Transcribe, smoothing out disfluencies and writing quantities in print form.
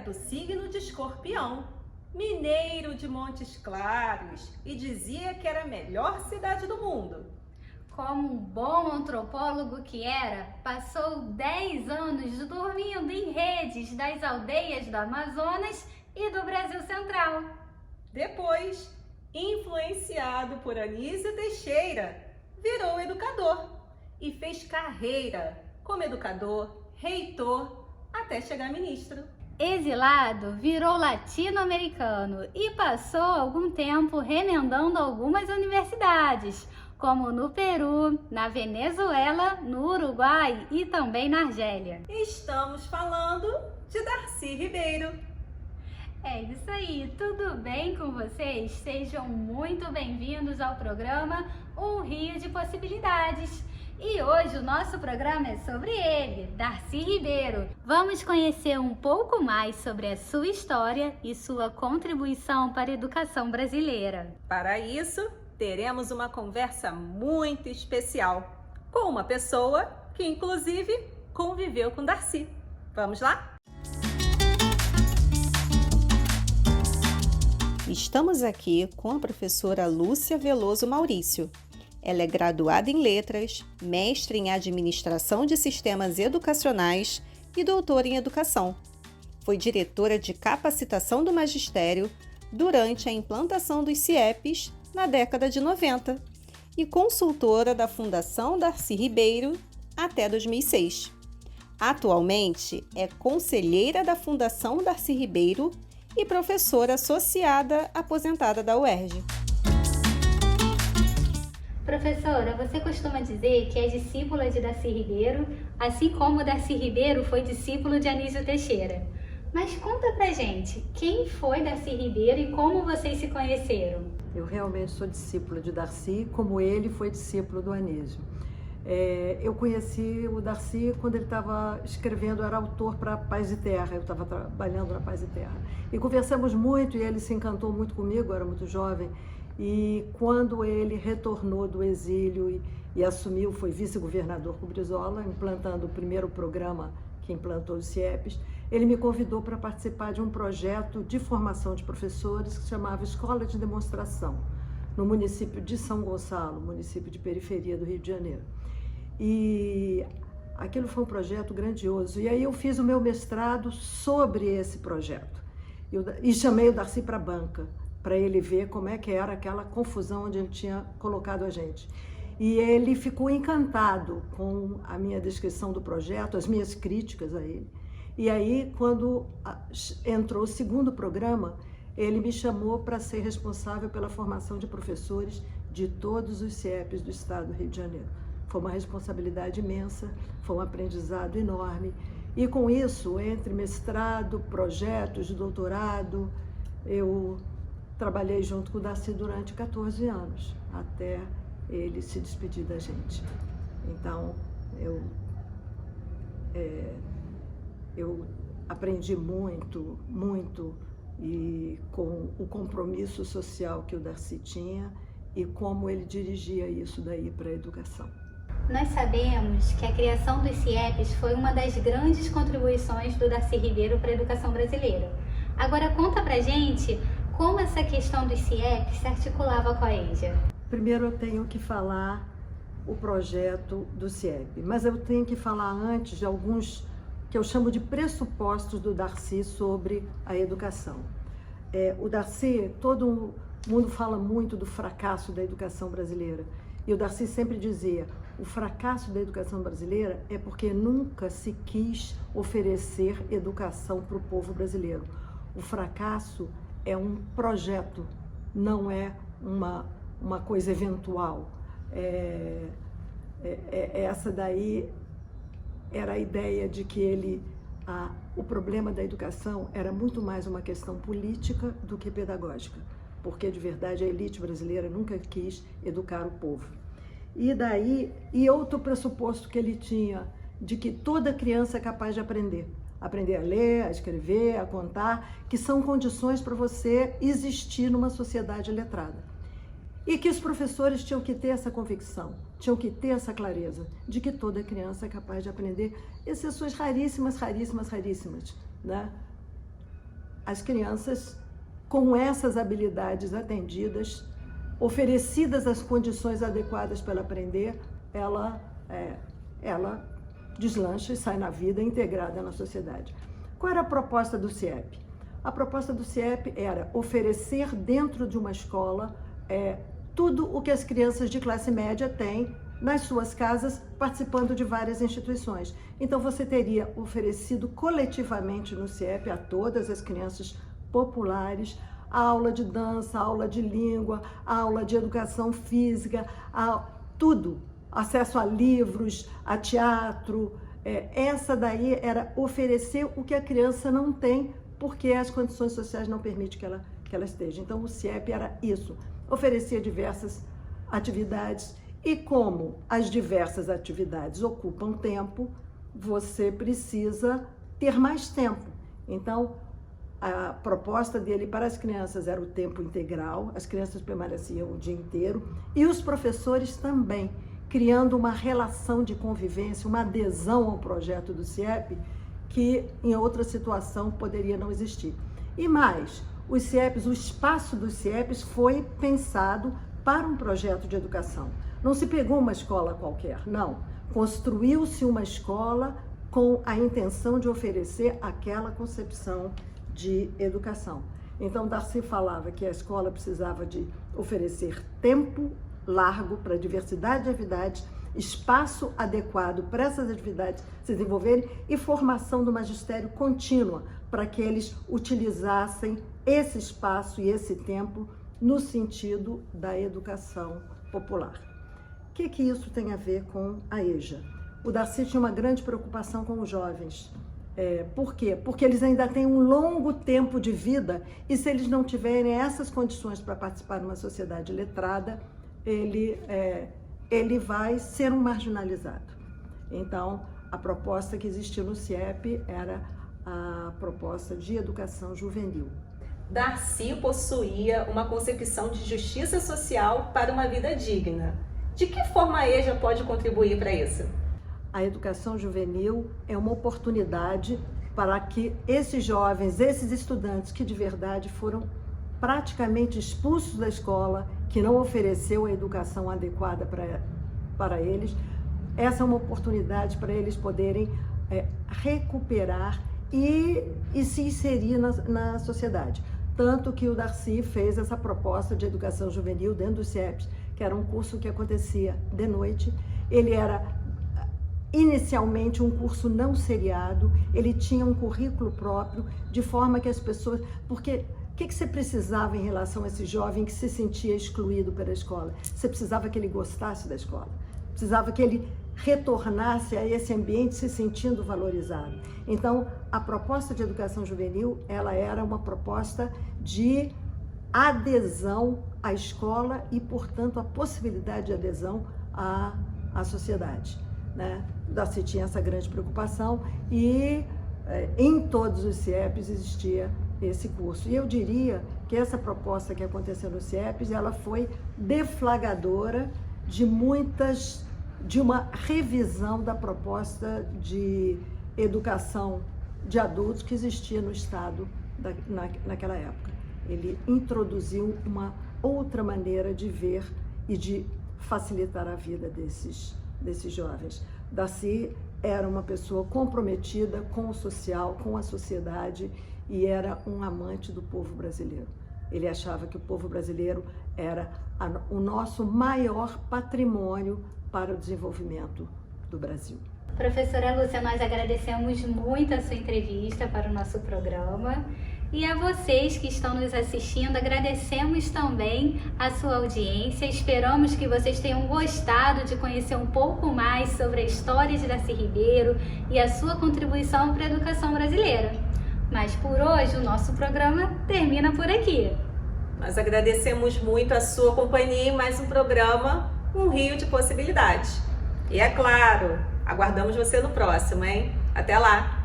do signo de Escorpião, mineiro de Montes Claros, e dizia que era a melhor cidade do mundo. Como um bom antropólogo que era, passou 10 anos dormindo em redes das aldeias do Amazonas e do Brasil Central. Depois, influenciado por Anísio Teixeira, virou educador e fez carreira como educador, reitor, até chegar ministro. Exilado, virou latino-americano e passou algum tempo remendando algumas universidades, como no Peru, na Venezuela, no Uruguai e também na Argélia. Estamos falando de Darcy Ribeiro. É isso aí, tudo bem com vocês? Sejam muito bem-vindos ao programa Um Rio de Possibilidades. E hoje o nosso programa é sobre ele, Darcy Ribeiro. Vamos conhecer um pouco mais sobre a sua história e sua contribuição para a educação brasileira. Para isso, teremos uma conversa muito especial com uma pessoa que, inclusive, conviveu com Darcy. Vamos lá? Estamos aqui com a professora Lúcia Veloso Maurício. Ela é graduada em Letras, mestre em Administração de Sistemas Educacionais e doutora em Educação. Foi diretora de capacitação do magistério durante a implantação dos CIEPs na década de 90 e consultora da Fundação Darcy Ribeiro até 2006. Atualmente é conselheira da Fundação Darcy Ribeiro e professora associada aposentada da UERJ. Professora, você costuma dizer que é discípula de Darcy Ribeiro, assim como Darcy Ribeiro foi discípulo de Anísio Teixeira. Mas conta pra gente, quem foi Darcy Ribeiro e como vocês se conheceram? Eu realmente sou discípula de Darcy, como ele foi discípulo do Anísio. Eu conheci o Darcy quando ele estava escrevendo, era autor para Paz e Terra, eu estava trabalhando na Paz e Terra. E conversamos muito e ele se encantou muito comigo, eu era muito jovem. E quando ele retornou do exílio e assumiu, foi vice-governador com Brizola, implantando o primeiro programa que implantou os CIEPs, ele me convidou para participar de um projeto de formação de professores que se chamava Escola de Demonstração, no município de São Gonçalo, município de periferia do Rio de Janeiro. E aquilo foi um projeto grandioso. E aí eu fiz o meu mestrado sobre esse projeto. E chamei o Darcy para a banca, para ele ver como é que era aquela confusão onde ele tinha colocado a gente. E ele ficou encantado com a minha descrição do projeto, as minhas críticas a ele. E aí, quando entrou o segundo programa, ele me chamou para ser responsável pela formação de professores de todos os CIEPs do estado do Rio de Janeiro. Foi uma responsabilidade imensa, foi um aprendizado enorme. E com isso, entre mestrado, projetos de doutorado, eu trabalhei junto com o Darcy durante 14 anos, até ele se despedir da gente. Então, eu aprendi muito, muito, e com o compromisso social que o Darcy tinha e como ele dirigia isso daí para a educação. Nós sabemos que a criação dos CIEPs foi uma das grandes contribuições do Darcy Ribeiro para a educação brasileira. Agora conta pra gente como essa questão dos CIEPs se articulava com a EJA. Primeiro eu tenho que falar o projeto do CIEP, mas eu tenho que falar antes de alguns que eu chamo de pressupostos do Darcy sobre a educação. O Darcy, todo mundo fala muito do fracasso da educação brasileira. E o Darcy sempre dizia, o fracasso da educação brasileira é porque nunca se quis oferecer educação para o povo brasileiro. O fracasso é um projeto, não é uma coisa eventual. Essa daí era a ideia de que o problema da educação era muito mais uma questão política do que pedagógica, porque de verdade a elite brasileira nunca quis educar o povo. E outro pressuposto que ele tinha, de que toda criança é capaz de aprender a ler, a escrever, a contar, que são condições para você existir numa sociedade letrada. E que os professores tinham que ter essa convicção, tinham que ter essa clareza de que toda criança é capaz de aprender, exceções raríssimas, né? as crianças com essas habilidades atendidas, oferecidas as condições adequadas para ela aprender, ela deslancha e sai na vida integrada na sociedade. Qual era a proposta do CIEP? A proposta do CIEP era oferecer dentro de uma escola tudo o que as crianças de classe média têm nas suas casas, participando de várias instituições. Então você teria oferecido coletivamente no CIEP a todas as crianças populares a aula de dança, a aula de língua, a aula de educação física, tudo, acesso a livros, a teatro. Essa daí era oferecer o que a criança não tem, porque as condições sociais não permitem que ela esteja. Então o CIEP era isso, oferecia diversas atividades, e como as diversas atividades ocupam tempo, você precisa ter mais tempo. Então a proposta dele para as crianças era o tempo integral, as crianças permaneciam o dia inteiro, e os professores também, criando uma relação de convivência, uma adesão ao projeto do CIEP, que em outra situação poderia não existir. E mais, os CIEPs, o espaço dos CIEPs foi pensado para um projeto de educação. Não se pegou uma escola qualquer, não. Construiu-se uma escola com a intenção de oferecer aquela concepção de educação. Então, Darcy falava que a escola precisava de oferecer tempo largo para diversidade de atividades, espaço adequado para essas atividades se desenvolverem e formação do magistério contínua para que eles utilizassem esse espaço e esse tempo no sentido da educação popular. O que isso tem a ver com a EJA? O Darcy tinha uma grande preocupação com os jovens. Por quê? Porque eles ainda têm um longo tempo de vida e se eles não tiverem essas condições para participar de uma sociedade letrada, ele vai ser um marginalizado. Então, a proposta que existiu no CIEP era a proposta de educação juvenil. Darcy possuía uma concepção de justiça social para uma vida digna. De que forma a EJA pode contribuir para isso? A educação juvenil é uma oportunidade para que esses jovens, esses estudantes que de verdade foram praticamente expulsos da escola, que não ofereceu a educação adequada para eles, essa é uma oportunidade para eles poderem recuperar e se inserir na sociedade. Tanto que o Darcy fez essa proposta de educação juvenil dentro do CIEPs, que era um curso que acontecia de noite. Ele era inicialmente um curso não seriado, ele tinha um currículo próprio, de forma que as pessoas... Porque o que você precisava em relação a esse jovem que se sentia excluído pela escola? Você precisava que ele gostasse da escola, precisava que ele retornasse a esse ambiente se sentindo valorizado. Então, a proposta de educação juvenil, ela era uma proposta de adesão à escola e, portanto, a possibilidade de adesão à sociedade, né? Darcy tinha essa grande preocupação e em todos os CIEPs existia esse curso. E eu diria que essa proposta que aconteceu no CIEPs, ela foi deflagradora de uma revisão da proposta de educação de adultos que existia no Estado naquela época. Ele introduziu uma outra maneira de ver e de facilitar a vida desses jovens. Darcy era uma pessoa comprometida com o social, com a sociedade e era um amante do povo brasileiro. Ele achava que o povo brasileiro era o nosso maior patrimônio para o desenvolvimento do Brasil. Professora Lúcia, nós agradecemos muito a sua entrevista para o nosso programa. E a vocês que estão nos assistindo, agradecemos também a sua audiência. Esperamos que vocês tenham gostado de conhecer um pouco mais sobre a história de Darcy Ribeiro e a sua contribuição para a educação brasileira. Mas por hoje o nosso programa termina por aqui. Nós agradecemos muito a sua companhia em mais um programa, Um Rio de Possibilidades. E é claro, aguardamos você no próximo, hein? Até lá!